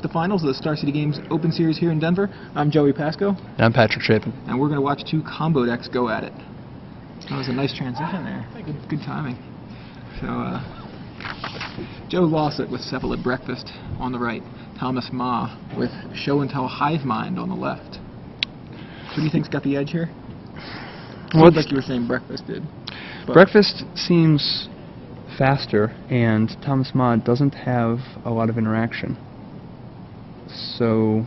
The finals of the Star City Games Open Series here in Denver. I'm Joey Pasco. And I'm Patrick Chapin. And we're going to watch two combo decks go at it. That was a nice transition there. Good timing. So, Joe Lossett with Cephalid Breakfast on the right. Thomas Ma with Show and Tell Hive Mind on the left. Who do you think's got the edge here? Seems like you were saying Breakfast did. Breakfast seems faster, and Thomas Ma doesn't have a lot of interaction. So,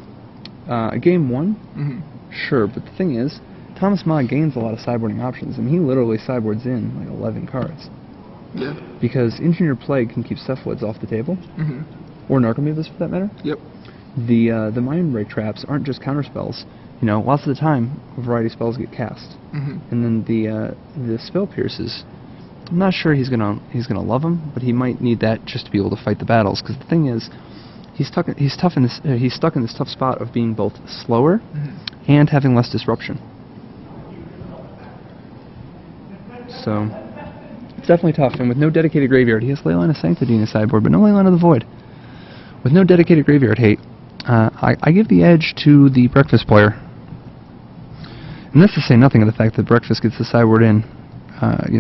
game one, sure, but the thing is, Thomas Ma gains a lot of sideboarding options. I mean, he literally sideboards in like 11 cards. Yeah. Because Engineer Plague can keep Cephalids off the table, or Narcomoebas for that matter. Yep. The Mind Ray traps aren't just counter spells. You know, lots of the time, a variety of spells get cast, and then the Spell Pierces. I'm not sure he's gonna love them, but he might need that just to be able to fight the battles. Because the thing is, he's stuck in this tough spot of being both slower and having less disruption. So it's definitely tough. And with no dedicated graveyard, he has Leyline of Sanctity in his sideboard, but no Leyline of the Void. With no dedicated graveyard hate, I give the edge to the Breakfast player. And that's to say nothing of the fact that Breakfast gets the sideboard in,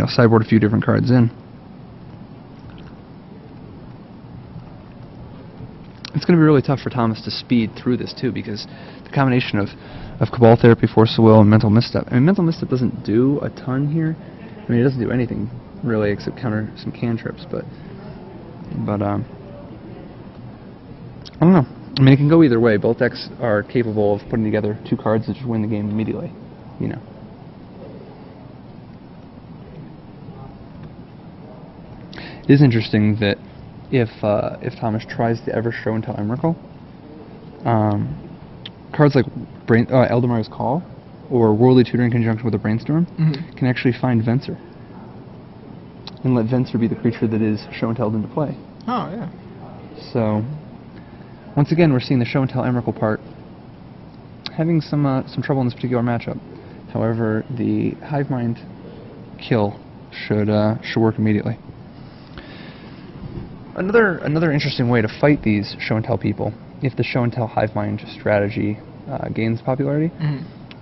sideboard a few different cards in. It's going to be really tough for Thomas to speed through this too, because the combination of Cabal Therapy, Force of Will, and Mental Misstep. I mean, Mental Misstep doesn't do a ton here. I mean, it doesn't do anything really except counter some cantrips, but I don't know. I mean, it can go either way. Both decks are capable of putting together two cards that just win the game immediately. You know. It is interesting that if Thomas tries to ever Show and Tell Emrakul, cards like Eldamar's Call or Worldly Tutor in conjunction with a Brainstorm can actually find Venser and let Venser be the creature that is Show and Telled into play. Oh, yeah. So, once again, we're seeing the Show and Tell Emrakul part having some trouble in this particular matchup. However, the Hive Mind kill should work immediately. Another interesting way to fight these Show and Tell people, if the Show and Tell Hive Mind strategy gains popularity,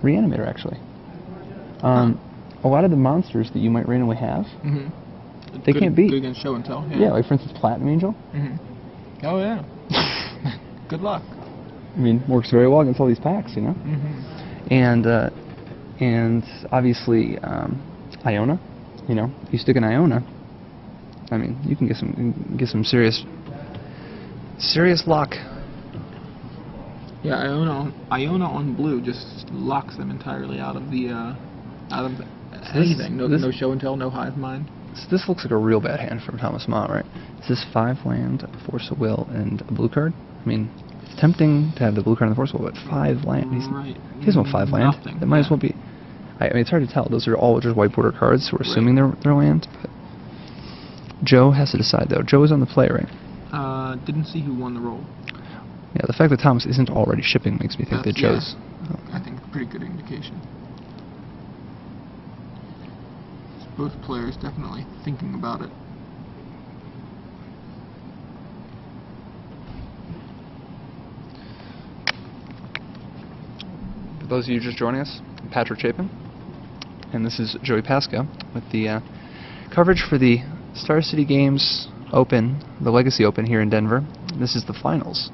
Reanimator actually. A lot of the monsters that you might randomly have, they can't beat. Good against Show and Tell. Yeah, like for instance, Platinum Angel. Oh yeah. Good luck. I mean, works very well against all these packs, you know. And obviously Iona. You know, if you stick an Iona, I mean, you can get some serious luck. Yeah, Iona on blue just locks them entirely out of anything. No Show and Tell, no Hive Mind. So this looks like a real bad hand from Thomas Ma, right? Is this 5 land, a Force of Will, and a blue card? I mean, it's tempting to have the blue card and the Force of Will, but 5 land. He has no 5 land. Nothing. That might as well be. I mean, it's hard to tell. Those are all just white border cards, so we're assuming they're land. But Joe has to decide, though. Joe is on the play, right? Didn't see who won the roll. Yeah, the fact that Thomas isn't already shipping makes me think that Joe's... I think a pretty good indication. Both players definitely thinking about it. For those of you just joining us, I'm Patrick Chapin, and this is Joey Pasco with the coverage for the Star City Games Open, the Legacy Open here in Denver. This is the finals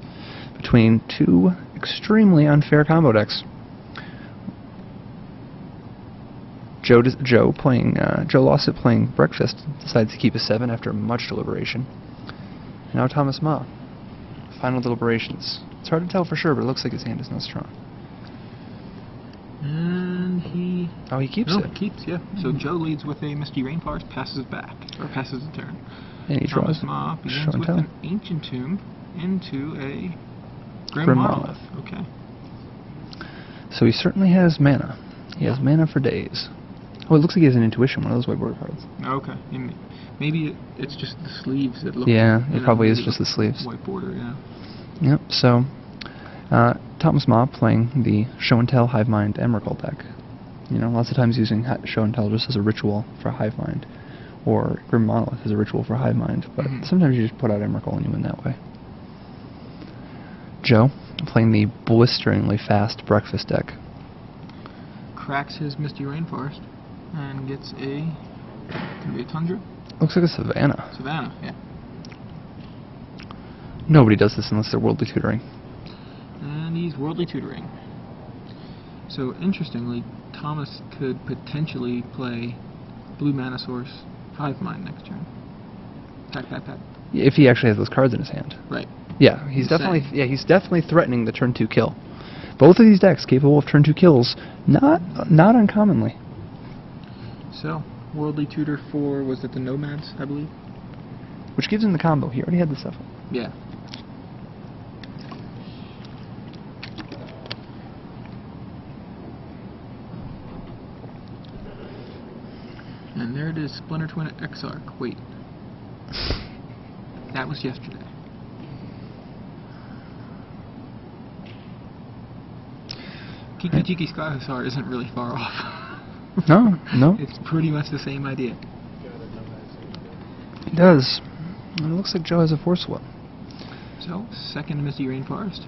between two extremely unfair combo decks. Joe Lossett playing Breakfast decides to keep a 7 after much deliberation. And now Thomas Ma, final deliberations. It's hard to tell for sure, but it looks like his hand is not strong. And he... Oh, he keeps it. He keeps, yeah. So Joe leads with a Misty Rainforest, passes back, or passes the turn. And he draws Thomas Ma begins with an Ancient Tomb into a Grim Monolith. Okay. So he certainly has mana. He has mana for days. Oh, it looks like he has an Intuition, one of those white border cards. Okay. Maybe it's just the sleeves that look... Yeah, it probably is just the sleeves. White border, yeah. Yep, so Thomas Ma playing the Show and Tell Hive Mind Emrakul deck. You know, lots of times using Show and Tell just as a ritual for Hive Mind, or Grim Monolith as a ritual for Hive Mind, but sometimes you just put out Emrakul and you win that way. Joe, playing the blisteringly fast breakfast deck. Cracks his Misty Rainforest and gets a, could be a Tundra? Looks like a Savannah. Savannah, yeah. Nobody does this unless they're worldly tutoring. And he's worldly tutoring. So interestingly, Thomas could potentially play Blue Mana Source Hive Mind next turn. Pack, pack, pack. If he actually has those cards in his hand. Right. Yeah, he's definitely threatening the turn 2 kill. Both of these decks capable of turn 2 kills, not uncommonly. So, worldly tutor for, was it the Nomads, I believe? Which gives him the combo. He already had the stuff. Yeah. And there it is, Splinter Twin Exarch. Wait. That was yesterday. Kiki Tiki Skyhussar isn't really far off. No. It's pretty much the same idea. It does. And it looks like Joe has a Force Will. So, second Misty Rainforest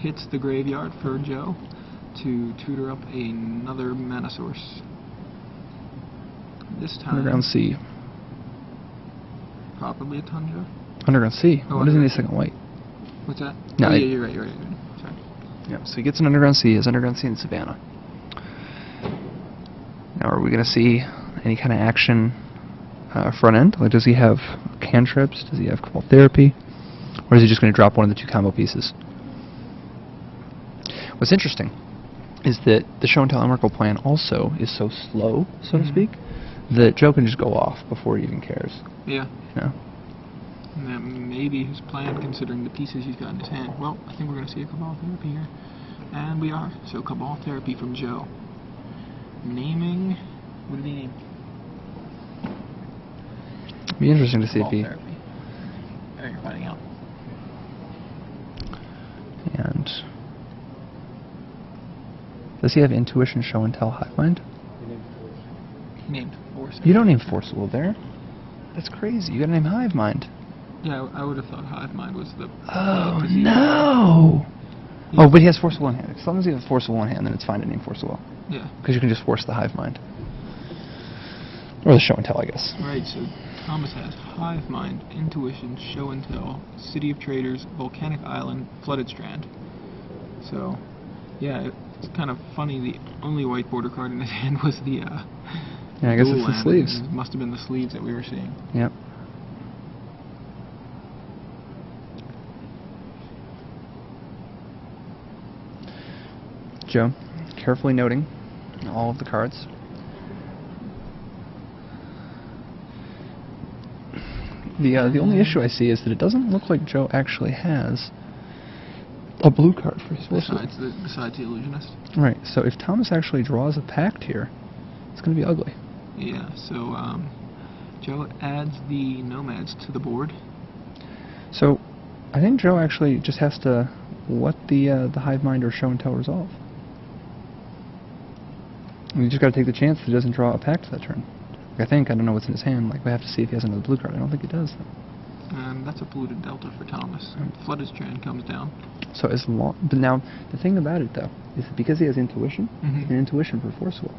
hits the graveyard for Joe to tutor up another mana source. This time, Underground Sea. probably a Tundra. Underground Sea. Oh, What does he need a second white? What's that? No, oh, yeah, I- you're right. Sorry. Yeah, so he gets an Underground Sea. He has Underground Sea in Savannah. Now, are we going to see any kind of action front end? Like, does he have cantrips? Does he have Cabal Therapy? Or is he just going to drop one of the 2 combo pieces? What's interesting is that the Show and Tell Emrakul plan also is so slow, so to speak, that Joe can just go off before he even cares. Yeah. You know? And that may be his plan, considering the pieces he's got in his hand. Well, I think we're going to see a Cabal Therapy here. And we are. So, Cabal Therapy from Joe. Naming... What did he name? It'd be interesting to see if Cabal he... Therapy. There, you're finding out. And... Does he have Intuition, Show and Tell, Hive Mind? He named Force. You don't name Force Will there. That's crazy. You gotta name Hive Mind. Yeah, I would have thought Hive Mind was the... Oh, 'cause he- no! Oh, but he has Force Will in hand. As long as he has Force Will in hand, then it's fine to name Force Will. Yeah. Because you can just force the Hive Mind. Or the Show and Tell, I guess. Right, so Thomas has Hive Mind, Intuition, Show and Tell, City of Traders, Volcanic Island, Flooded Strand. So, yeah, it's kind of funny. The only white border card in his hand was the Yeah, I guess dual it's the land. sleeves. It must have been the sleeves that we were seeing. Yep. Joe, carefully noting all of the cards. The only issue I see is that it doesn't look like Joe actually has a blue card for his Force Will. Besides the Illusionist. Right, so if Thomas actually draws a pact here, it's going to be ugly. Yeah, so Joe adds the Nomads to the board. So I think Joe actually just has to let the Hive Mind or Show and Tell resolve. You just got to take the chance that he doesn't draw a pact that turn. Like, I don't know what's in his hand. Like, we have to see if he has another blue card. I don't think he does, though. And that's a polluted Delta for Thomas. Flooded Strand comes down. So as long, but now the thing about it though is that because he has Intuition, Mhm. and Intuition for Force Will.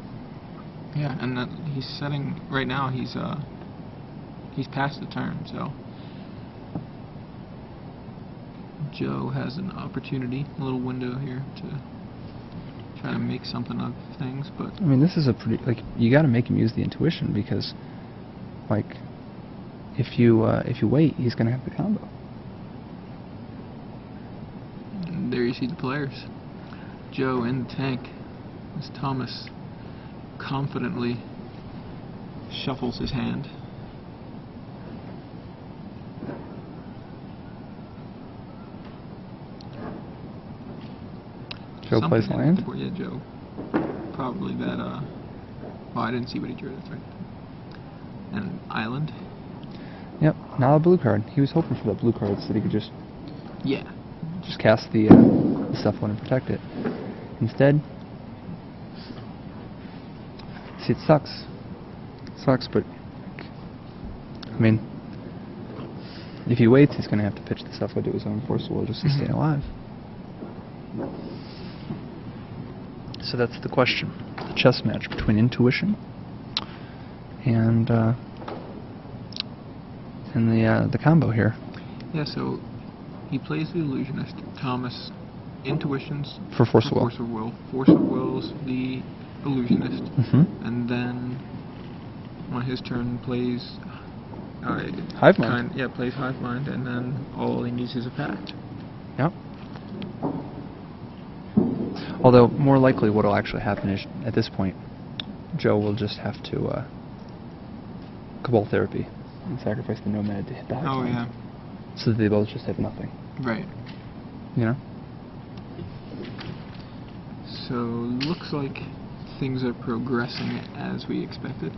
Yeah, and that he's setting right now. He's past the turn, so Joe has an opportunity, a little window here to try to make something of things. But I mean, this is a pretty, like, you got to make him use the Intuition because, like, if you wait, he's gonna have the combo. and there you see the players. Joe in the tank as Thomas confidently shuffles his hand. Joe Something plays in land. the board. Yeah, Joe. Probably that, oh, I didn't see what he drew, that's right. And an island. Yep, not a blue card. He was hoping for that blue card so that he could just Yeah. cast the stuff one and protect it. Instead, see, it sucks. It sucks, but I mean, if he waits, he's gonna have to pitch the stuff to his own Force Will just to stay alive. So that's the question. The chess match between intuition and the combo here. Yeah, so he plays the illusionist. Thomas intuitions For Force of Will. Force of Will. Force of Will's the illusionist. And then on his turn plays Hive Mind. Plays Hive Mind, and then all he needs is a pact. Yep. Although, more likely what will actually happen is, at this point, Joe will just have to Cabal Therapy and sacrifice the Nomad to hit the Hive Mind. Yeah. So that they both just have nothing. Right. You know? So, looks like things are progressing as we expected.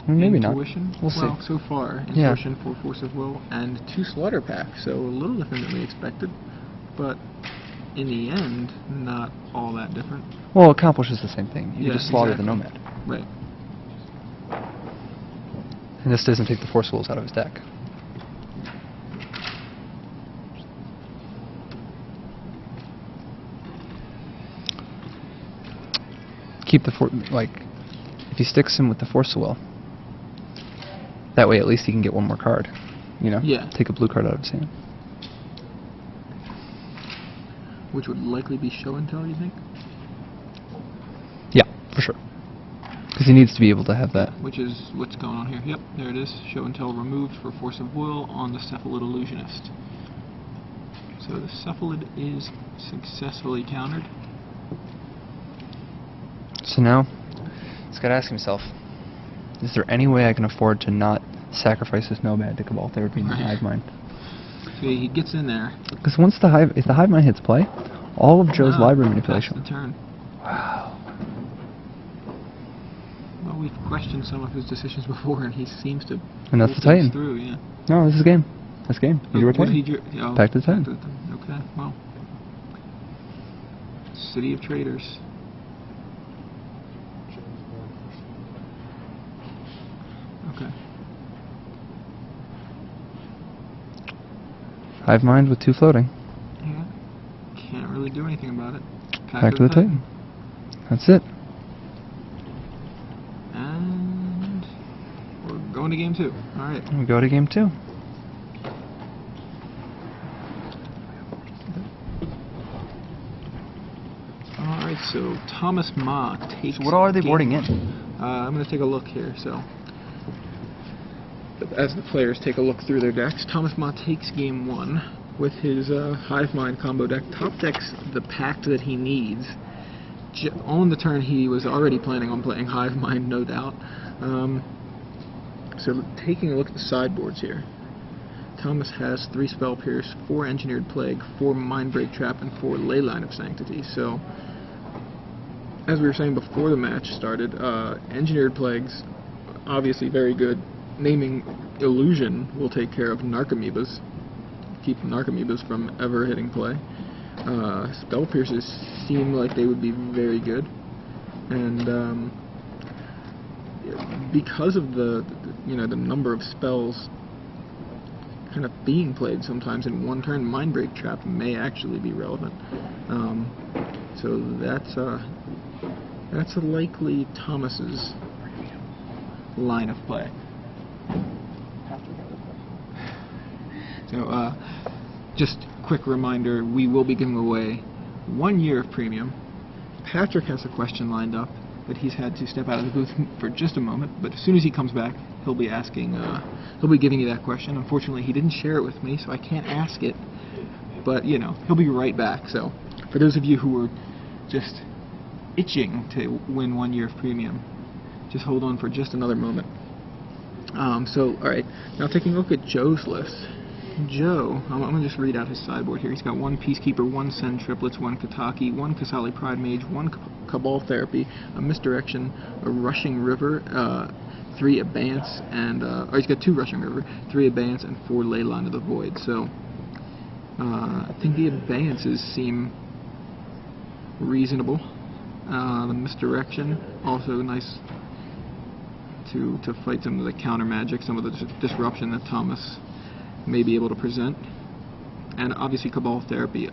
Maybe Intuition, not. We'll see. So far, Intuition for Force of Will, and 2 Slaughter Packs, so a little different than we expected, but in the end, not all that different. Well, it accomplishes the same thing. You just slaughter the exactly. Nomad. Right. And this doesn't take the Force Wills out of his deck. Keep the if he sticks him with the Force of Will, that way at least he can get one more card. You know? Yeah. Take a blue card out of his hand. Which would likely be Show and Tell, you think? Yeah, for sure. Because he needs to be able to have that. Which is what's going on here. Yep, there it is. Show and Tell removed for Force of Will on the Cephalid Illusionist. So the Cephalid is successfully countered. So now, he's got to ask himself, is there any way I can afford to not sacrifice this Nomad to Cabal Therapy and Hive Mind? So he gets in there. Because once if the Hive Mind hits play, all of Joe's library manipulation. That's the turn. Wow. Well, we've questioned some of his decisions before, and he seems to. And that's the Titan. Through, yeah. No, this is game. That's game. He drew a Titan. Back to the Titan. Okay, well. City of Traders. Okay. Hive Mind with 2 floating. Yeah. Can't really do anything about it. Back to the Titan. That's it. And we're going to game 2. Alright. We go to game 2. Alright, so Thomas Ma takes... So what all are they boarding in? I'm going to take a look here, so... As the players take a look through their decks, Thomas Ma takes game 1 with his Hive Mind combo deck. Top decks the pact that he needs. On the turn, he was already planning on playing Hive Mind, no doubt. So taking a look at the sideboards here, Thomas has 3 Spell Pierce, 4 Engineered Plague, 4 Mindbreak Trap, and 4 Leyline of Sanctity. So, as we were saying before the match started, Engineered Plagues, obviously very good. Naming Illusion will take care of Narcomoebas, keep Narcomoebas from ever hitting play. Spell Pierces seem like they would be very good, and because of the number of spells kind of being played sometimes in one turn, Mindbreak Trap may actually be relevant. So that's likely Thomas's line of play. So, just quick reminder, we will be giving away 1 year of premium. Patrick has a question lined up, but he's had to step out of the booth for just a moment. But as soon as he comes back, he'll be asking, he'll be giving you that question. Unfortunately, he didn't share it with me, so I can't ask it. But, he'll be right back. So, for those of you who are just itching to win 1 year of premium, just hold on for just another moment. Alright, now taking a look at Joe's list. Joe, I'm going to just read out his sideboard here. He's got 1 Peacekeeper, 1 Send Triplets, 1 Kataki, 1 Kasali Pride Mage, 1 Cabal Therapy, a Misdirection, a Rushing River, 3 Abeyance, and, he's got 2 Rushing River, 3 Abeyance, and 4 Leyline of the Void. So, I think the Abeyances seem reasonable. The Misdirection, also nice to fight some of the counter magic, some of the disruption that Thomas may be able to present. And obviously Cabal Therapy.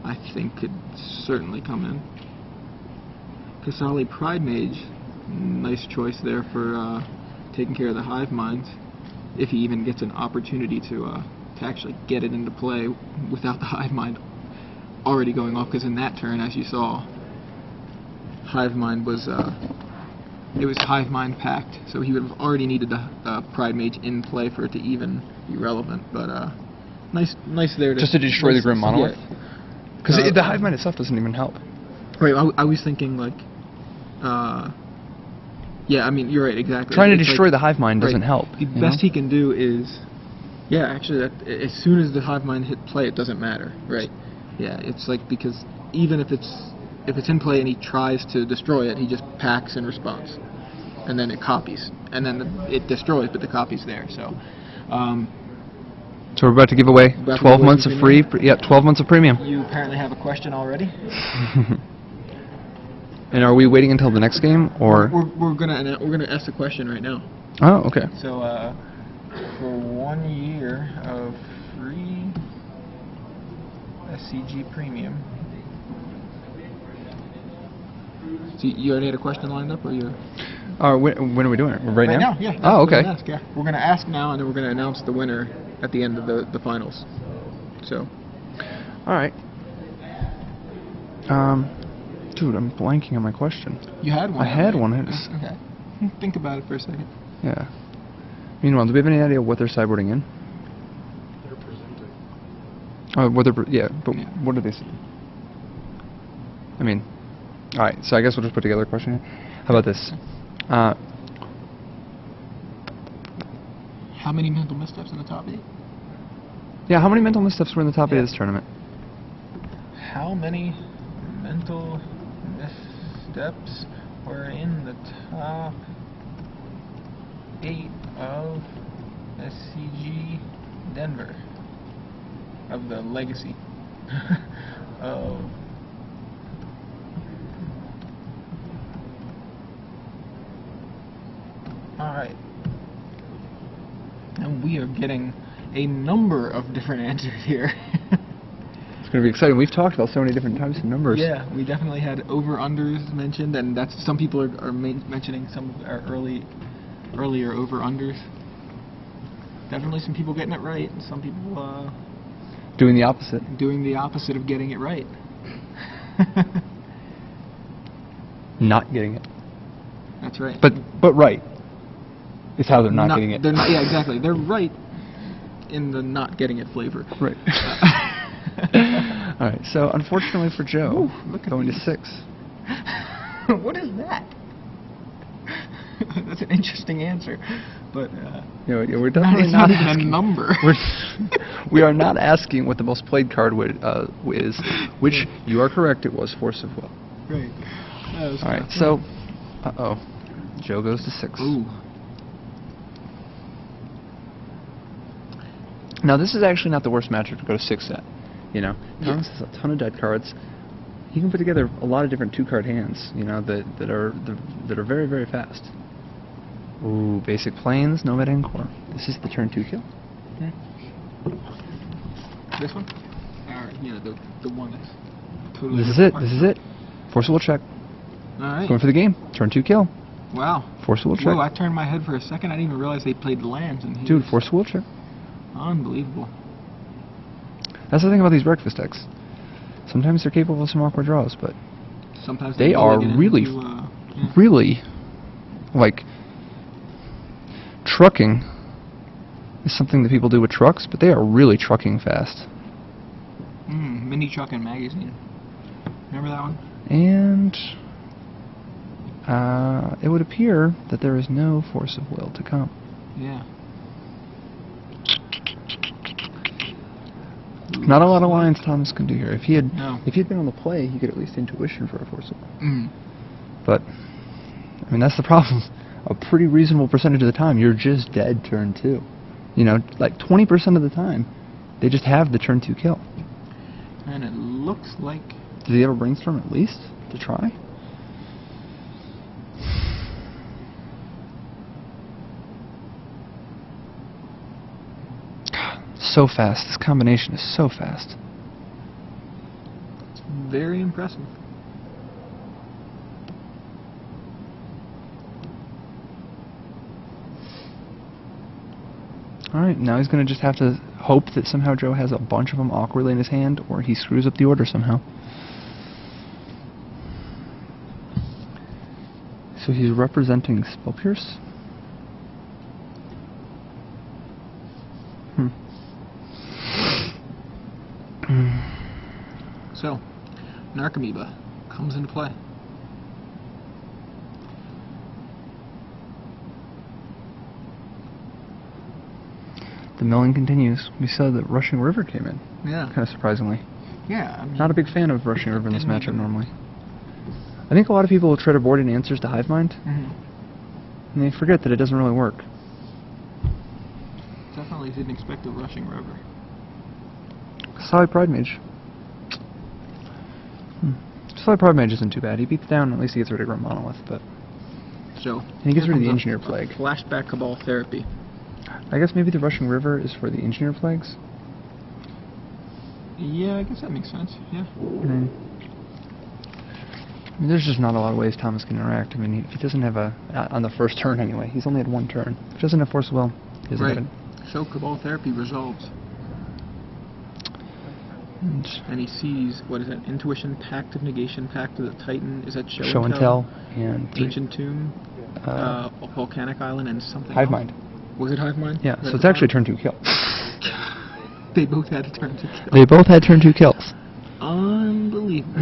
I think could certainly come in. Kasali Pride Mage, nice choice there for taking care of the hive minds, if he even gets an opportunity to actually get it into play without the hive mind already going off, because in that turn, as you saw, hive mind was it was hive mind packed, so he would have already needed the Pride Mage in play for it to even be relevant. But nice there to just to destroy the Grim Monolith. Because the hive mind itself doesn't even help. Right, I was thinking like, yeah, I mean, you're right, exactly. Trying to It's destroy like, the hive mind doesn't help. The best he can do is, yeah, actually, as soon as the hive mind hit play, it doesn't matter, right? Yeah, it's like, because even if it's in play and he tries to destroy it, he just packs in response, and then it copies, and then it destroys, but the copy's there. So we're about to give away 12 months of free. 12 months of premium. You apparently have a question already. And are we waiting until the next game, or we're gonna ask the question right now? Oh, okay. So for 1 year of free SCG Premium. So you already had a question lined up, or you? When are we doing it? Right now? Yeah. Oh, okay. We're gonna ask now, and then we're gonna announce the winner at the end of the finals. So. All right. Dude, I'm blanking on my question. You had one. I had one. Okay. Think about it for a second. Yeah. Meanwhile, do we have any idea what they're sideboarding in? They're presenting. Oh, what do they say? I mean, all right. So I guess we'll just put together a question here. How about this? How many mental missteps in the top 8? Yeah, how many mental missteps were in the top 8 of this tournament? How many mental missteps were in the top 8 of SCG Denver? Of the Legacy. Oh. Alright. And we are getting a number of different answers here. It's going to be exciting. We've talked about so many different types of numbers. Yeah, we definitely had over-unders mentioned, and that's some people are mentioning some of our earlier over-unders. Definitely some people getting it right, and some people doing the opposite. Doing the opposite of getting it right. Not getting it. That's right. But right. It's how they're not getting it. They're not. Yeah, exactly. They're right in the not getting it flavor. Right. All right. So unfortunately for Joe, going to 6. What is that? That's an interesting answer, but we're definitely not even asking a number. We are not asking what the most played card is, which you are correct. It was Force of Will. Right. All right. So, Joe goes to 6. Ooh. Now this is actually not the worst matchup to go to 6 at. Thomas has a ton of dead cards. He can put together a lot of different 2-card hands. That are very, very fast. Ooh, basic planes, Nomad Encore. This is the turn 2 kill. This one? The one that's totally. This is it. This is it. Force Will check. All right. Going for the game. Turn 2 kill. Wow. Force Will check. Whoa, I turned my head for a second. I didn't even realize they played lands. Dude, Force Will check. Unbelievable. That's the thing about these breakfast decks. Sometimes they're capable of some awkward draws, but sometimes they are really, really, like, trucking is something that people do with trucks, but they are really trucking fast. Mini Truckin' Magazine. Remember that one? And it would appear that there is no Force of Will to come. Yeah. Not a lot of lines Thomas can do here. If he had been on the play, he could at least intuition for a Force of Will. But I mean, that's the problem. A pretty reasonable percentage of the time, you're just dead turn 2. Like 20% of the time, they just have the turn 2 kill. And it looks like. Does he have a brainstorm at least to try? So fast. This combination is so fast. very impressive. Alright, now he's going to just have to hope that somehow Joe has a bunch of them awkwardly in his hand, or he screws up the order somehow. So he's representing Spell Pierce. So, Narcomoeba comes into play. The milling continues. We saw that Rushing River came in. Yeah. Kind of surprisingly. Yeah. I mean, Not a big fan of Rushing River in this Didn't matchup even- normally. I think a lot of people will try to board in answers to Hive Mind, mhm. and they forget that it doesn't really work. Definitely didn't expect the Rushing River. Solid Pride Mage. Solid Pride Mage isn't too bad. He beats down, at least he gets rid of Grim Monolith, but... So, And he gets here rid of the comes Engineer a Plague. Flashback Cabal Therapy. I guess maybe the Rushing River is for the Engineer Plagues? Yeah, I guess that makes sense. Yeah. I mean, there's just not a lot of ways Thomas can interact. I mean, if he doesn't have a... on the first turn, anyway. He's only had one turn. If he doesn't have Force of Will, he doesn't Right. have it. So Cabal Therapy resolves. And he sees, what is that? Intuition, Pact of Negation, Pact of the Titan. Is that Show and Tell, and... Ancient Tomb, uh, Volcanic Island, and something Hive else? Mind. Was it Hive Mind? Yeah, Was so that it's the actually bottom? turn 2 kill. They both had a turn to kill. They both had turn 2 kills. Unbelievable.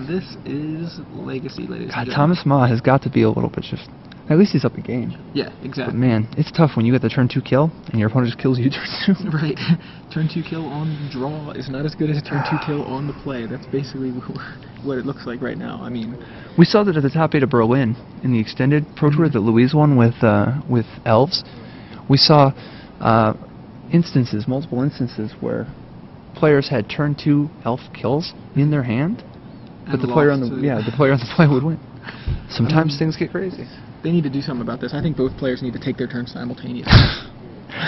This is Legacy, ladies God, and gentlemen. Thomas Ma has got to be a little bit just... At least he's up a game. Yeah, But exactly. man, it's tough when you get the turn 2 kill, and your opponent just kills you turn 2. Right. Turn 2 kill on draw is not as good as a turn 2 kill on the play. That's basically what it looks like right now. I mean, We saw that at the top 8 of Berlin, in the extended Pro Tour that Louise won with Elves. We saw multiple instances, where players had turn 2 Elf kills in their hand, but And the player on lost the to- the player on the play would win. Sometimes things get crazy. they need to do something about this. I think both players need to take their turn simultaneously.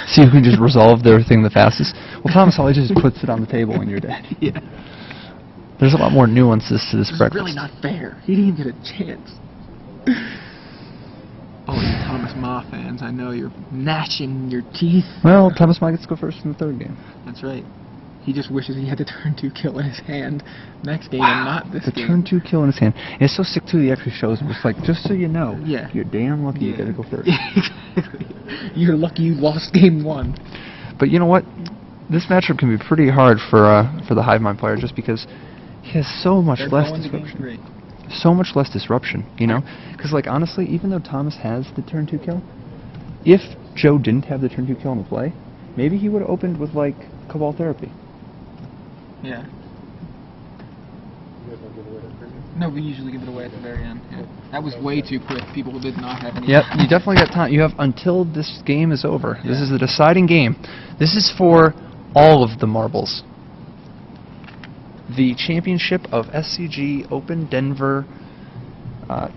See who can just resolve their thing the fastest. Well, Thomas always just puts it on the table when you're dead. Yeah. There's a lot more nuances to this This is breakfast. really not fair. He didn't even get a chance. Oh, you Thomas Ma fans, I know you're gnashing your teeth. Well, Thomas Ma gets to go first in the third game. That's right. He just wishes he had the turn 2 kill in his hand next game and not this The game. turn 2 kill in his hand. And it's so sick too, he actually shows him, just like, just so you know, Yeah. you're damn lucky you gotta go first. Exactly. You're lucky you lost game 1. But you know what? This matchup can be pretty hard for the Hive Mind player, just because he has so much They're less going to game disruption. 3. So much less disruption, you know? Because, like, honestly, even though Thomas has the turn 2 kill, if Joe didn't have the turn 2 kill on the play, maybe he would have opened with, like, Cabal Therapy. Yeah. You guys want to give away that premium? No, we usually give it away at the very end. Yeah. That was way too quick. People did not have any. Yep, you definitely got time. You have until this game is over. This Yeah. is the deciding game. This is for all of the marbles. The championship of SCG Open Denver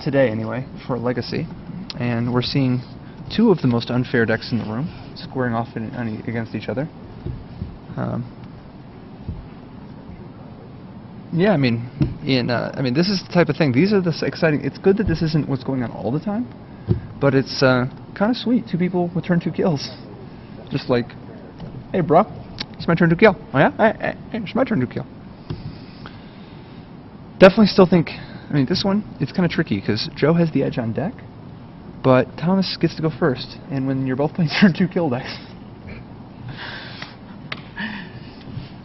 today, anyway, for Legacy. And we're seeing two of the most unfair decks in the room squaring off against each other. Yeah, I mean, this is the type of thing. These are the exciting. It's good that this isn't what's going on all the time, but it's kind of sweet. Two people with turn 2 kills, just like, hey, bro, it's my turn to kill. Oh yeah, hey, it's my turn to kill. Definitely still think. I mean, this one it's kind of tricky because Joe has the edge on deck, but Thomas gets to go first. And when you're both playing turn 2 kill decks,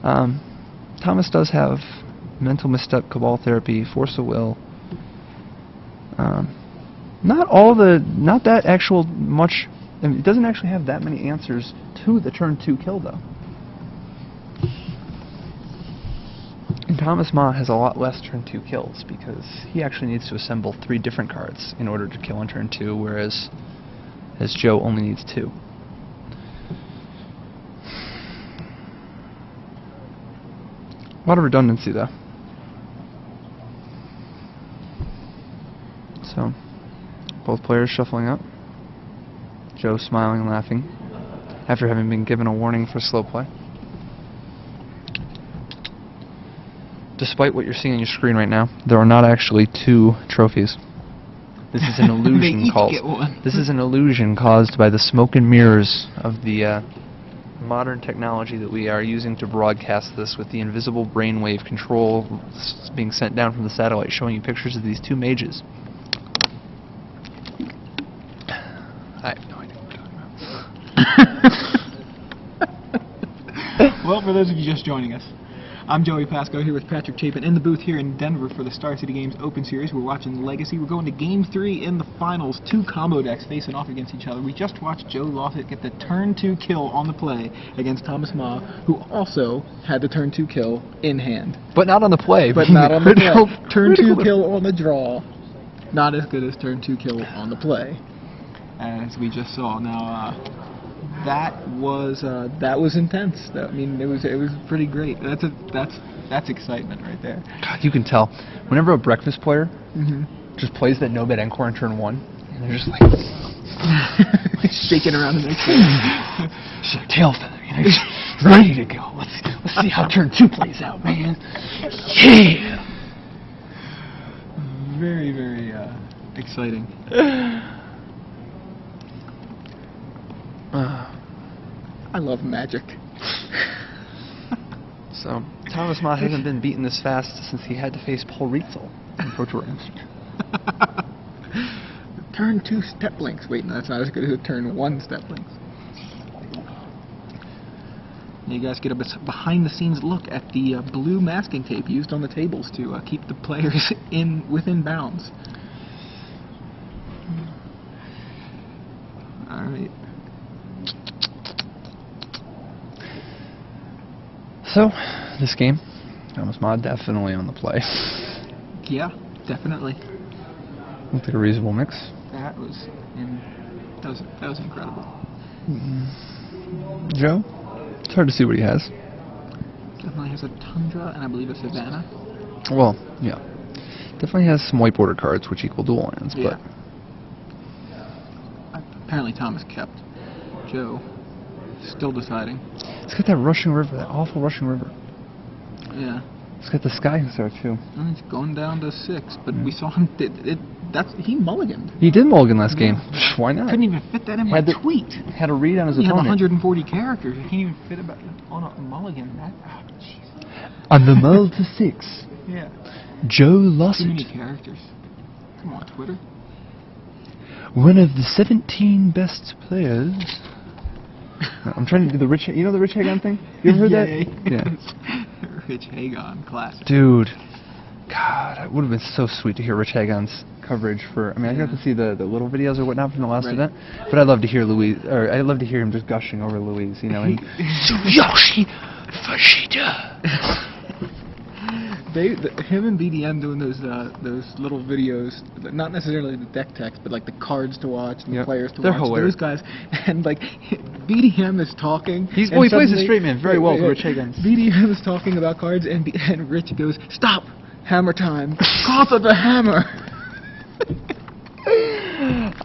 Thomas does have Mental Misstep, Cabal Therapy, Force of Will. Not that actual much. I mean, it doesn't actually have that many answers to the turn 2 kill though. And Thomas Ma has a lot less turn 2 kills because he actually needs to assemble 3 different cards in order to kill on turn 2, whereas Joe only needs 2. A lot of redundancy though. So, both players shuffling up. Joe smiling and laughing after having been given a warning for slow play. despite what you're seeing on your screen right now, there are not actually 2 trophies. This is an illusion They each caused. get one. This is an illusion caused by the smoke and mirrors of the modern technology that we are using to broadcast this, with the invisible brainwave control being sent down from the satellite, showing you pictures of these 2 mages. I have no idea what we're talking about. Well, for those of you just joining us, I'm Joey Pasco here with Patrick Chapin in the booth here in Denver for the Star City Games Open Series. We're watching Legacy. We're going to Game 3 in the finals. 2 combo decks facing off against each other. We just watched Joe Lossett get the turn 2 kill on the play against Thomas Ma, who also had the turn 2 kill in hand. But not on the play. But not on the play. Turn 2 kill on the draw. Not as good as turn 2 kill on the play, as we just saw. Now, that was intense. I mean, it was pretty great. That's excitement right there. God, you can tell. Whenever a breakfast player just plays that no bet encore on turn 1, and they're just like shaking around the next game. Just like tail feather, you know, just ready to go. Let's see how turn 2 plays out, man. Yeah. Very, very exciting. I love Magic. So, Thomas Ma hasn't been beaten this fast since he had to face Paul Rietzel in Pro Tour. Turn 2 step links. Wait, no, that's not as good as a turn 1 step links. You guys get a behind-the-scenes look at the blue masking tape used on the tables to keep the players within bounds. All right. So, this game, Thomas Ma definitely on the play. Yeah, definitely. Looked like a reasonable mix. That was incredible. Joe, it's hard to see what he has. Definitely has a Tundra and I believe a Savannah. Well, yeah. Definitely has some white border cards, which equal dual lands, Yeah. but Apparently Thomas kept. Joe, still deciding. it's got that rushing river, that awful rushing river. Yeah. It's got the sky star too. Well, it's going down to 6, but we saw him. He mulliganed. He did mulligan last game. Why not? Couldn't even fit that in my tweet. Had a read on his He had opponent. 140 characters. You can't even fit it on a mulligan. Jeez. On the mull to 6, Yeah. Joe Too many Lossett, characters. Come on, Twitter. one of the 17 best players. I'm trying to do the Rich. You know the Rich Hagon thing? You ever heard that? Yeah. Rich Hagon, classic. Dude, God, it would have been so sweet to hear Rich Hagon's coverage for. I mean, I got to see the little videos or whatnot from the last event, but I'd love to hear Louise, or I'd love to hear him just gushing over Louise. You know, and Tsuyoshi Fujita. Him and BDM doing those little videos, not necessarily the deck text, but like the cards to watch and the players to They're watch. hilarious. Those guys, and like BDM is talking. He and plays the suddenly- straight man very well, Rich Hagon. BDM is talking about cards, and Rich goes, "Stop! Hammer time! Call for the hammer!"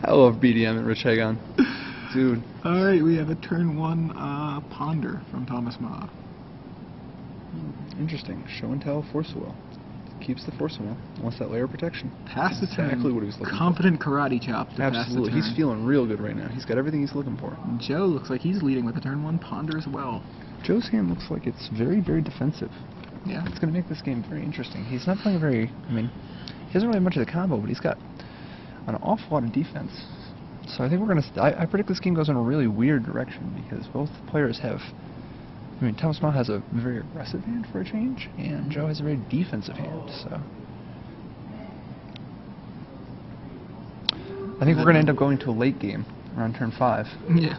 I love BDM and Rich Hagon. Dude. All right, we have a turn 1 ponder from Thomas Ma. Interesting. Show and tell force will. Keeps the force will. Wants that layer of protection. Pass the turn. Exactly what he was looking Confident karate chop to for. pass the Absolutely. turn. He's feeling real good right now. He's got everything he's looking for. Joe looks like he's leading with a turn 1 ponder as well. Joe's hand looks like it's very, very defensive. Yeah. It's going to make this game very interesting. He's not playing very... I mean, he doesn't really have much of the combo, but he's got an awful lot of defense. So I think we're going to... I predict this game goes in a really weird direction because both players have... I mean, Thomas Ma has a very aggressive hand for a change, and Joe has a very defensive hand, so... I think we're going to end up going to a late game around turn 5. Yeah.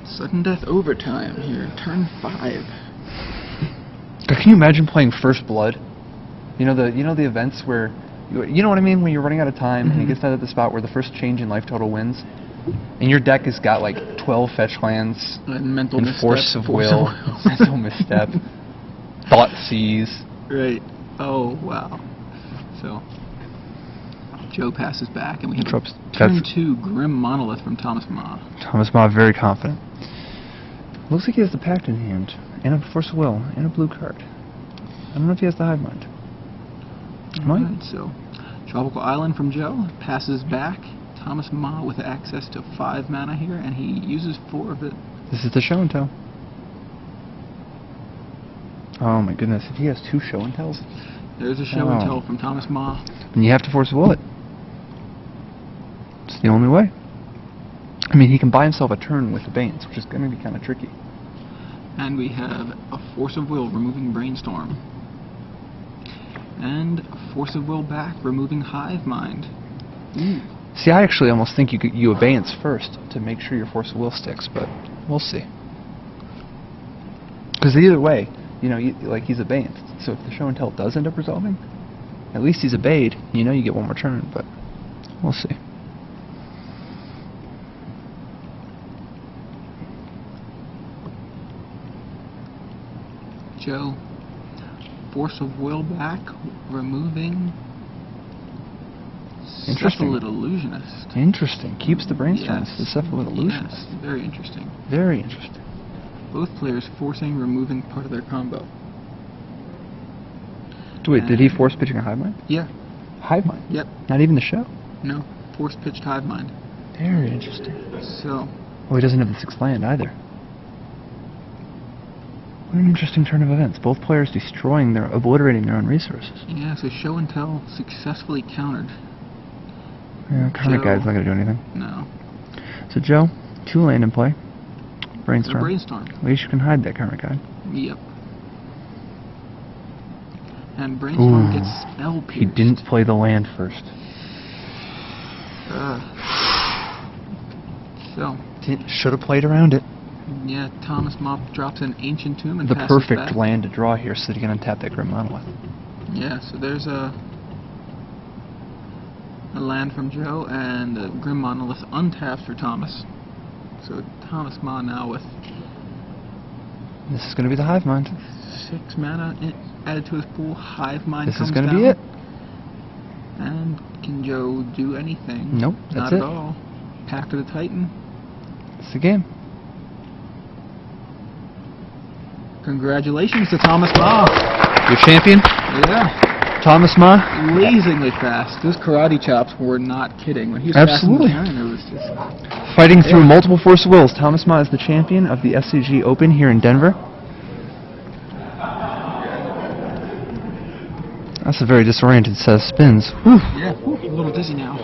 Sudden death overtime here, turn 5. Can you imagine playing First Blood? You know the events where... You know what I mean? When you're running out of time, and it gets down at the spot where the first change in life total wins, and your deck has got like 12 fetch lands, Mental and misstep, Force of Will, Mental Misstep, Thought Seize. Right. Oh, wow. So, Joe passes back, and we have Drops- turn that's- 2 Grim Monolith from Thomas Ma. Thomas Ma very confident. Looks like he has the Pact in hand, and a Force of Will, and a blue card. I don't know if he has the Hive Mind. Might. Alright, so Tropical Island from Joe passes back. Thomas Ma with access to 5 mana here, and he uses 4 of it. This is the Show and Tell. Oh my goodness, if he has 2 Show and Tells, There's a Show and Tell from Thomas Ma. then you have to Force of Will it. It's the only way. I mean, he can buy himself a turn with the Banes, which is going to be kind of tricky. And we have a Force of Will removing Brainstorm. And a Force of Will back removing Hive Mind. Ooh. See, I actually almost think you abeyance first to make sure your Force of Will sticks, but we'll see. Because either way, you know, like he's abeyance. So if the Show and Tell does end up resolving, at least he's obeyed. You know, you get one more turn, but we'll see. Joe, Force of Will back, removing Interesting. Cephalid Illusionist. Interesting. Keeps the Brainstorm. Yes. The Cephalid Illusionist. Yes, very interesting. Very interesting. Both players forcing removing part of their combo. Wait, did he force pitching a Hive Mind? Yeah. Hive Mind? Yep. Not even the Show? No. Force pitched Hive Mind. Very interesting. So, Well, he doesn't have the 6th land either. What an interesting turn of events. Both players obliterating their own resources. yeah, so Show and Tell successfully countered. Yeah, Karmic Joe. Guide's not going to do anything. No. So, Joe, 2 land in play. A Brainstorm. Brainstorm. At least you can hide that Karmic Guide. Yep. And Brainstorm Ooh. gets Spell Pierced. He didn't play the land first. So, Should have played around it. yeah, Thomas Mop drops an Ancient Tomb and The passes perfect back. land to draw here so that he can untap that Grim Monolith. Yeah, so there's a land from Joe, and the Grim Monolith untaps for Thomas. So Thomas Ma now with This is going to be the Hive Mind. 6 mana added to his pool. Hive Mind This comes is going to down. be it. And can Joe do anything? Nope, Not that's at it. all. Pact of the Titan. It's the game. Congratulations to Thomas Ma. Your champion, Yeah. Thomas Ma. Blazingly fast. Those karate chops were not kidding. When he was Absolutely. passing the turn, it was just... Fighting through multiple Force of Wills, Thomas Ma is the champion of the SCG Open here in Denver. That's a very disoriented set of spins. Whew. Yeah, a little dizzy now.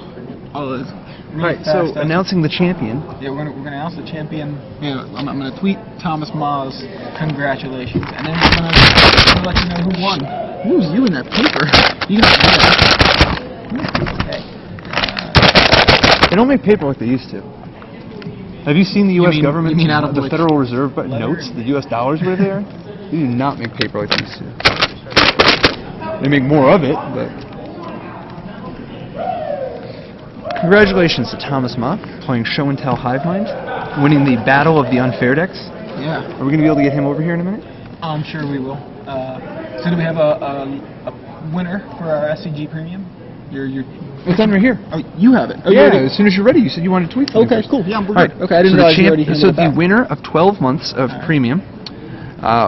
Oh, it's really Alright, so fast. announcing the champion. Yeah, we're gonna announce the champion. Yeah, I'm gonna tweet Thomas Ma's congratulations, and then we're gonna let you know who won. Ooh, you in that paper. You got that. Okay. They don't make paper like they used to. Have you seen the U.S. mean- government, you mean out of, the like, Federal Reserve notes, letters? the U.S. dollars were there? They do not make paper like they used to. They make more of it, but... Congratulations to Thomas Ma, playing Show and Tell Hive Mind, winning the Battle of the Unfair decks. Yeah, Are we going to be able to get him over here in a minute? I'm sure we will. So do we have a winner for our SCG Premium? Your It's done right here. Oh, you have it. Oh, Yeah, you already- as soon as you're ready. You said you wanted to tweet something Okay, first. cool. Yeah, we're All right. good. Okay, I didn't so realize you already so handled the that. winner of 12 months of right. premium,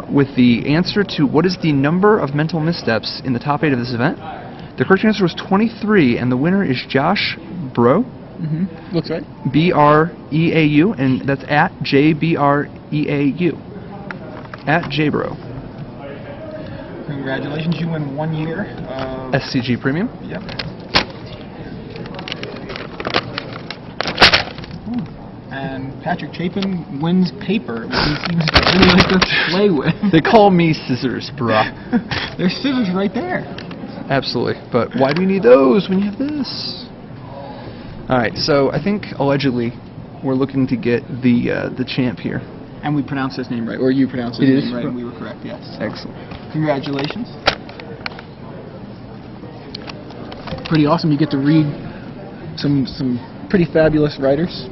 with the answer to what is the number of mental missteps in the top 8 of this event, the correct answer was 23, and the winner is Josh Bro, Mm-hmm. Looks right. B-R-E-A-U, and that's at J-B-R-E-A-U, at JBro. Congratulations, you win 1 year of... SCG Premium. Yep. And Patrick Chapin wins paper, which he seems to really like to play with. They call me Scissors, bruh. There's scissors right there. Absolutely, but why do you need those when you have this? Alright, so I think, allegedly, we're looking to get the champ here. And we pronounced his name right, or you pronounced his It name is. right, and we were correct, yes. Excellent. Congratulations. Pretty awesome. You get to read some pretty fabulous writers.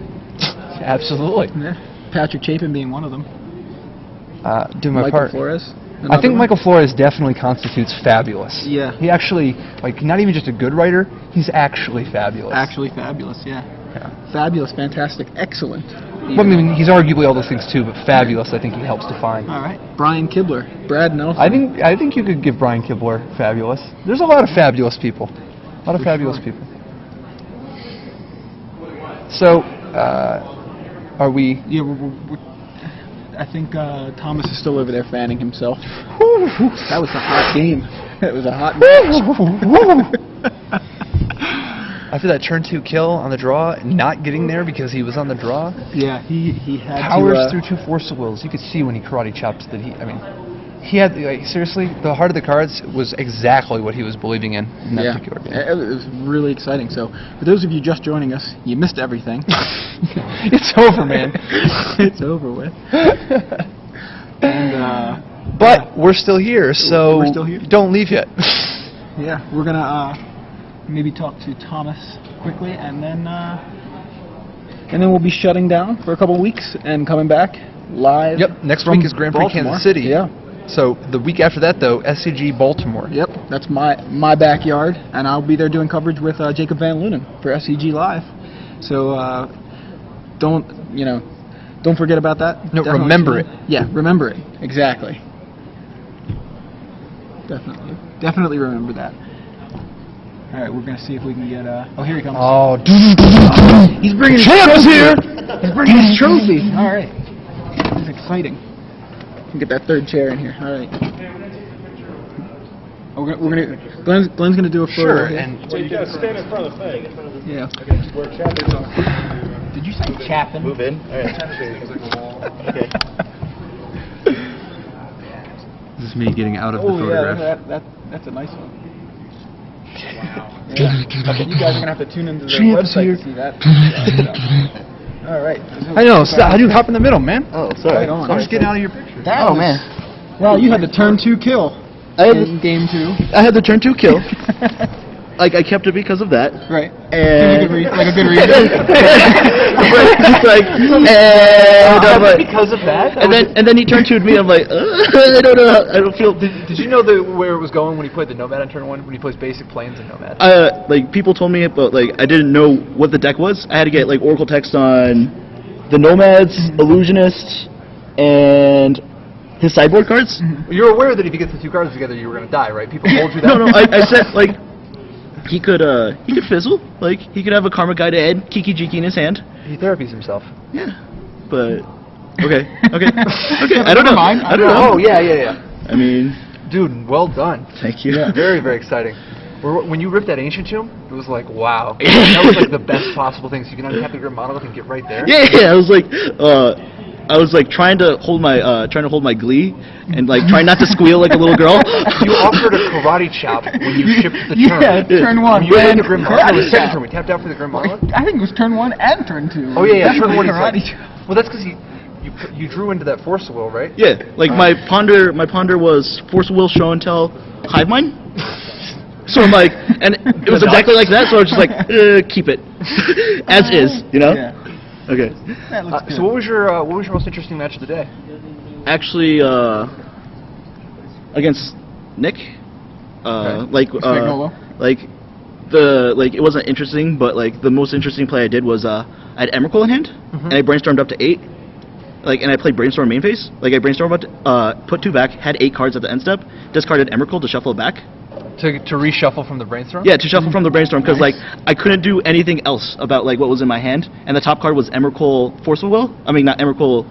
Absolutely. Yeah. Patrick Chapin being one of them. Do my Michael part. Flores. I another think one. Michael Flores definitely constitutes fabulous. Yeah. He actually, like, not even just a good writer, he's actually fabulous. Actually fabulous, yeah. Yeah. Fabulous, fantastic, excellent. Well, I mean, he's arguably all those things too, but fabulous, I think he helps define. All right. Brian Kibler, Brad Nelson. I think you could give Brian Kibler fabulous. There's a lot of fabulous people. A lot of fabulous people. So, are we... Yeah, I think Thomas is still over there fanning himself. That was a hot game. It was a hot match. After that turn 2 kill on the draw, not getting there because he was on the draw. Yeah, he had powers through 2 Force of Wills. You could see when he karate chopped that he had, like, seriously, the heart of the cards was exactly what he was believing in that particular game. It was really exciting. So, for those of you just joining us, you missed everything. It's over, man. It's over with. And, but we're still here, so we're still here. Don't leave yet. Yeah, we're gonna maybe talk to Thomas quickly, and then we'll be shutting down for a couple weeks and coming back live. Yep. Next from week is Grand Prix Baltimore. Kansas City. Yeah. So the week after that, though, SCG Baltimore. Yep, that's my backyard, and I'll be there doing coverage with Jacob Van Lunen for SCG Live. So don't forget about that. No, Definitely remember it. Yeah, remember it. Exactly. Definitely remember that. All right, we're gonna see if we can get. Oh, here he comes. Oh, he's bringing his trophy. He's bringing his trophy. All right, this is exciting. We can get that third chair in here. All right. Oh, we're gonna. Glenn's gonna do a photo. sure. Here. And Well, you gotta stand in front of the thing. Yeah. Where Chapin's on. Did you say Chapin? Move in. All right. Okay. this is me getting out of the Oh photograph. yeah, that's a nice one. Wow. Yeah. You guys are gonna have to tune into their website to see that. All right. I know. So how do you hop in the middle, man? Oh, sorry. Right on. I'm just getting out of your picture. Oh man. Wow, you had the turn 2 kill in game 2. I had the turn 2 kill. Like I kept it because of that. Right. And Like a good reason. Because of that? And then he turned to me. I'm like, I don't know. I don't feel. Did you know where it was going when he played the Nomad on turn 1? When he plays basic planes in Nomad? Like people told me, but like I didn't know what the deck was. I had to get like Oracle text on the Nomads, Illusionist, and his sideboard cards. You're aware that if he gets the 2 cards together, you were going to die, right? People told you that. No, I said like he could fizzle. Like he could have a Karma Guide Ed, Kiki Jiki in his hand. He therapies himself. Yeah, but okay. I don't know. I don't know. Oh yeah. I mean, dude, well done. thank you. Very, very exciting. When you ripped that Ancient Tomb, it was like, wow. That was like the best possible thing. So you can untap the Grim Monolith and get right there. Yeah. I was like trying to hold my glee and like trying not to squeal like a little girl. You offered a karate chop when you shipped the turn. Yeah, turn 1. When you had the Grim Monolith. It was second turn. We tapped out for the Grim Monolith. I think it was turn 1 and turn 2. Oh yeah. Turn 1. Karate. Well, that's because you drew into that Force of Will, right? Yeah, like my ponder was Force of Will, Show and Tell, Hive Mind. So I'm like, and it was exactly like that. So I was just like, keep it as is, you know. Yeah. Okay. That looks good. So what was your most interesting match of the day? Actually, against Nick, like it wasn't interesting, but like the most interesting play I did was I had Emrakul in hand, and I brainstormed up to 8. Like, and I played Brainstorm main phase. Like, I brainstormed about put 2 back, had 8 cards at the end step, discarded Emrakul to shuffle it back. To reshuffle from the Brainstorm? Yeah, to shuffle from the Brainstorm, because like I couldn't do anything else about like what was in my hand, and the top card was Emrakul Force of Will. I mean, not Emrakul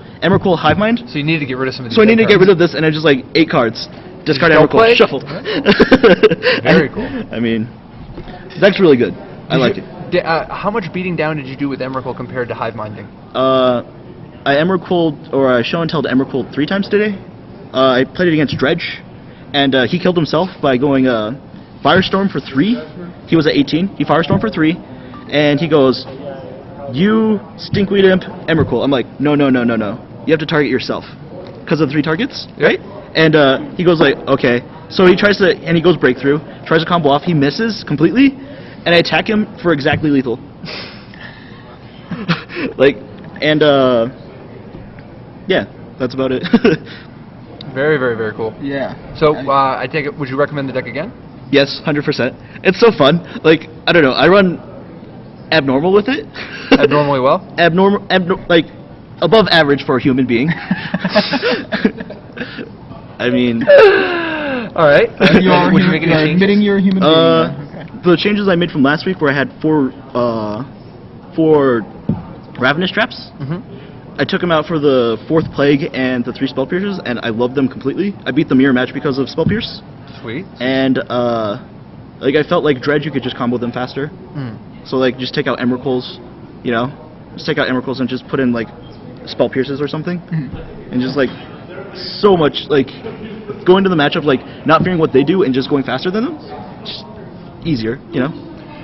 Hive Mind. So you needed to get rid of some of these. So I needed to get rid of this, and I just like 8 cards, discard Emrakul, shuffle. Very cool. I mean, that's really good. I like it. How much beating down did you do with Emrakul compared to Hive Minding? I Emrakul or I Show and Tell to Emrakul 3 times today. I played it against Dredge, and he killed himself by going Firestorm for 3. He was at 18. He Firestorm for 3, and he goes, "You Stinkweed Imp Emrakul." I'm like, no. You have to target yourself because of the 3 targets, right? And he goes like, okay. So he tries to, and he goes Breakthrough, tries to combo off. He misses completely, and I attack him for exactly lethal. Like, and yeah, that's about it. Very, very, very cool. Yeah. So I take it. Would you recommend the deck again? Yes, 100%. It's so fun. Like, I don't know. I run abnormal with it. Abnormally well. Like above average for a human being. I mean, all right. You are, Would you make any changes? admitting you're a human being. Okay. the changes I made from last week, where I had four Ravenous Traps. I took them out for the 4th Plague and the 3 Spell Pierces, and I loved them completely. I beat the mirror match because of Spell Pierce. Sweet. And like I felt like Dredge, you could just combo them faster. So like just take out Emrakul's, you know, just take out Emrakul's and just put in like Spell Pierces or something, and just like so much like going to the matchup like not fearing what they do and just going faster than them, just easier, you know.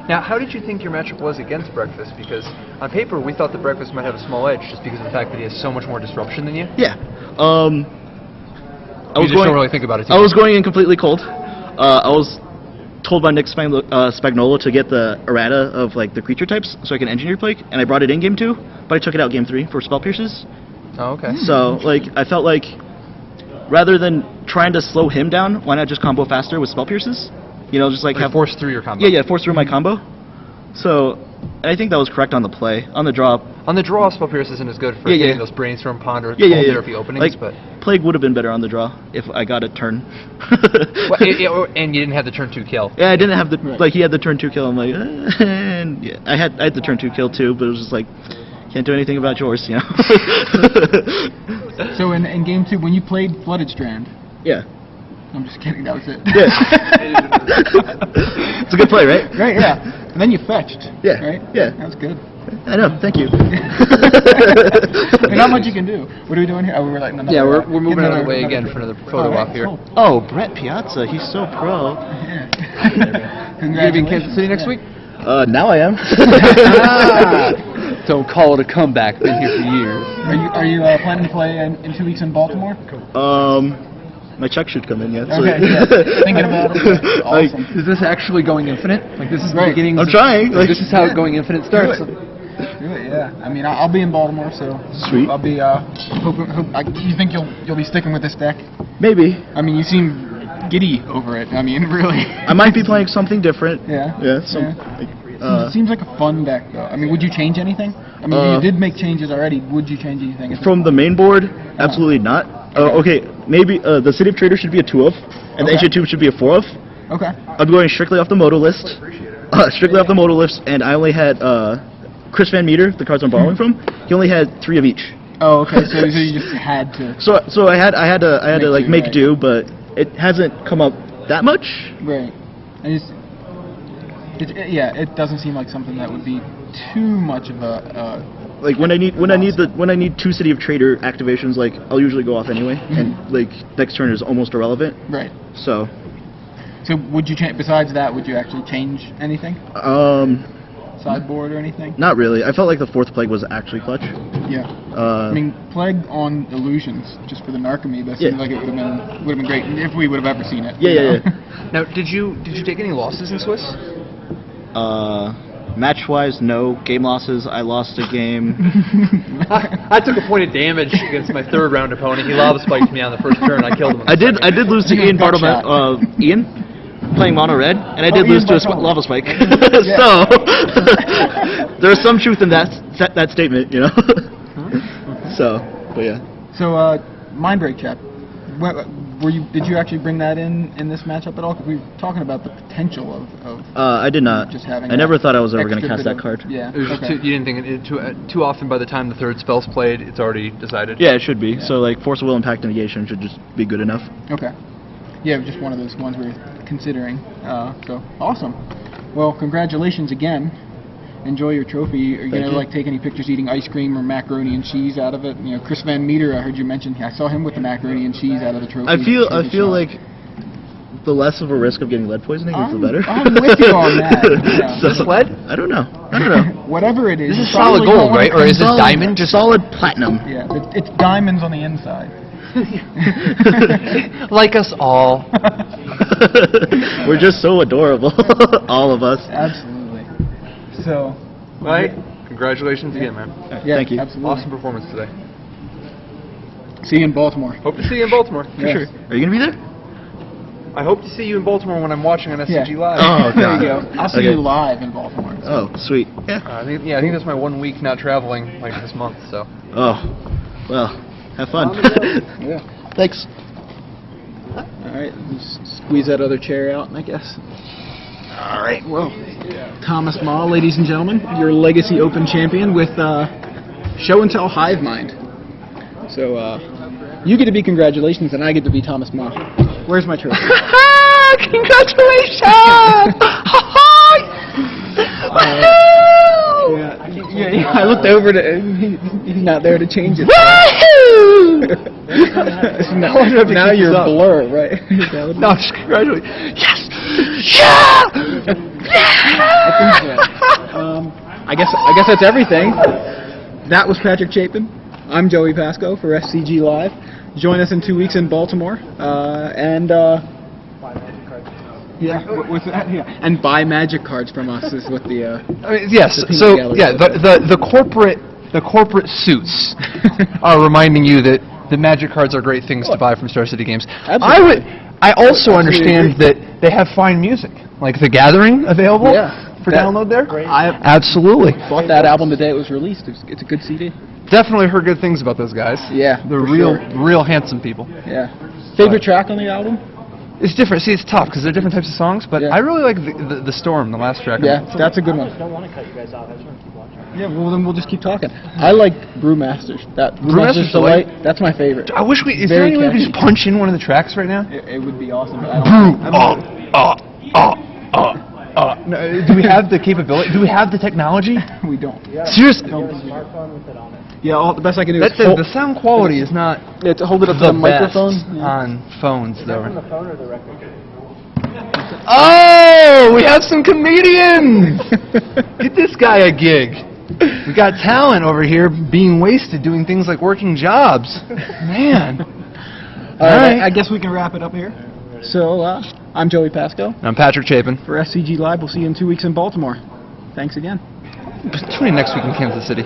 Now, how did you think your matchup was against Breakfast? Because on paper, we thought that Breakfast might have a small edge just because of the fact that he has so much more disruption than you. Yeah. You just don't really think about it too I was much. going in completely cold. I was told by Nick Spagnola to get the errata of like the creature types so I can engineer Plague, and I brought it in game 2, but I took it out game 3 for Spell Pierces. Oh, okay. So like I felt like rather than trying to slow him down, why not just combo faster with Spell Pierces? You know, just like have force through your combo. Yeah, force through my combo. So I think that was correct on the play. On the draw, On the draw, Spell Pierce isn't as good for getting those Brainstorm Ponder Cold Therapy openings, like, but Plague would have been better on the draw if I got a turn. and you didn't have the turn 2 kill. Yeah, I didn't have the like he had the turn 2 kill. I'm like, and yeah, I had the turn 2 kill too, but it was just like can't do anything about yours, you know. So in game 2, when you played Flooded Strand, Yeah. I'm just kidding. That was it. Yeah. It's a good play, right? Right. Yeah. And then you fetched. Yeah. Right. Yeah. That was good. I know. Thank you. There's not much you can do. What are we doing here? Oh, we were like another. Yeah, we're moving out of the way again for another photo op here. Cool. Oh, Brett Piazza, he's so pro. Yeah. You gonna be in Kansas City next week? Now I am. Don't call it a comeback. Been here for years. Are you planning to play in 2 weeks in Baltimore? My check should come in yet. So Okay. Yeah. Thinking about it. Like, Awesome. Is this actually going infinite? Like this is the Right. beginning? I'm trying. Like, This is how going infinite starts. Do it, yeah. I mean, I'll be in Baltimore, so Sweet. I'll be hoping. You think you'll be sticking with this deck? maybe. I mean, you seem giddy over it. I mean, really. I might be playing something different. Yeah. Yeah. It seems like a fun deck, though. I mean, would you change anything? I mean, you did make changes already. Would you change anything? at this From the point? main board, absolutely not. Okay, maybe the City of Traders should be a 2 of, and the Okay. Ancient Tomb should be a 4 of. Okay. I'm going strictly off the modal list. Strictly off the modal list, and I only had Chris Van Meter, the cards I'm borrowing from. He only had 3 of each. Oh, okay. So you just had to. So I had to like do, make right. do, but it hasn't come up that much. Right. It doesn't seem like something that would be too much of a. Like when I need 2 City of Trader activations, like I'll usually go off anyway, and like next turn is almost irrelevant. Right. So would you change? Besides that, would you actually change anything? Sideboard or anything? Not really. I felt like the 4th Plague was actually clutch. Yeah. I mean, Plague on Illusions, just for the Narcomy, that seems like it would have been great if we would have ever seen it. Yeah. Now, did you take any losses in Swiss? Match-wise, no. Game losses, I lost a game. I took a point of damage against my 3rd round opponent. He lava spiked me on the first turn. I killed him. On the I did second. lose to Ian Gunshot. Bartleman, Ian, playing mono red, and I did lose to a lava spike. Yeah. So there's some truth in that statement, you know. So, but yeah. So, Mindbreak Chap, did you actually bring that in this matchup at all? Because we were talking about the potential of I did not. just having. I never thought I was ever extra going to cast bit that of- card. Yeah. It was just Okay. you didn't think it too often. By the time the 3rd spell's played, it's already decided. Yeah, it should be. Yeah. So like Force of Will, Impact, and Negation should just be good enough. Okay. Yeah, just one of those ones we're considering. So awesome. Well, congratulations again. Enjoy your trophy. Are you gonna you. take any pictures eating ice cream or macaroni and cheese out of it? You know, Chris Van Meter, I heard you mention. I saw him with the macaroni and cheese out of the trophy. I feel trophy shop. like the less of a risk of getting lead poisoning is the better. I'm with you on that. Yeah. So, Is this lead? I don't know. Whatever it is. This you is solid probably don't gold, wanna right? Or is this consume- diamond? Just solid platinum. Yeah, it's diamonds on the inside. like us all. We're just so adorable, all of us. Absolutely. So. Right? Congratulations again, man. Yeah, Thank you. Absolutely. Awesome performance today. See you in Baltimore. Hope to see you in Baltimore. For Yes. sure. Are you gonna be there? I hope to see you in Baltimore when I'm watching on SCG Yeah. Live. Oh, There God. you go. I'll see Okay. you live in Baltimore. Oh, sweet. Yeah. I think that's my 1 week not traveling like this month. So. Oh, well, have fun. Yeah. Thanks. All right, let's squeeze that other chair out, I guess. All right, well, Thomas Ma, ladies and gentlemen, your Legacy Open champion with Show and Tell Hive Mind. So you get to be congratulations, and I get to be Thomas Ma. Where's my trophy? Congratulations! Yeah, I looked over to. He's not there to change it. now you're a blur, right? No, just congratulations. Yes! I guess that's everything. That was Patrick Chapin. I'm Joey Pasco for SCG Live. Join us in 2 weeks in Baltimore, yeah, what's that? Yeah, and buy Magic cards from us is what the. I mean, yes. The peanut So gallery yeah, said. the corporate suits are reminding you that the Magic cards are great things to buy from Star City Games. Absolutely. I also Absolutely understand agree. that they have fine music, like The Gathering, available for download there. I Absolutely. bought that album the day it was released. It's a good CD. Definitely heard good things about those guys. Yeah, They're for real, sure. real handsome people. Yeah. Favorite track on the album? It's different. See, it's tough because they're different types of songs, but Yeah. I really like the Storm, the last track. Yeah, that's a good one. I don't want to cut you guys off. I just want to keep watching. Yeah, well then we'll just keep talking. I like Brewmasters. That Brewmasters Brewmasters Delight. That's my favorite. I wish we. Is there Very any way we could just catchy. punch in one of the tracks right now? It would be awesome. But I don't No, do we have the capability? Do we have the technology? we don't. Seriously, You have a smartphone with it on it. Yeah, all the best I can do that is the sound quality is not hold it up to the the microphone. best on phones, Is that from though. the phone or the record? Oh, we have some comedians! Get this guy a gig. We got talent over here being wasted doing things like working jobs. Man. All right, right. I guess we can wrap it up here. So, I'm Joey Pasco I'm Patrick Chapin. for SCG Live. We'll see you in 2 weeks in Baltimore. Thanks again. Tune in next week in Kansas City.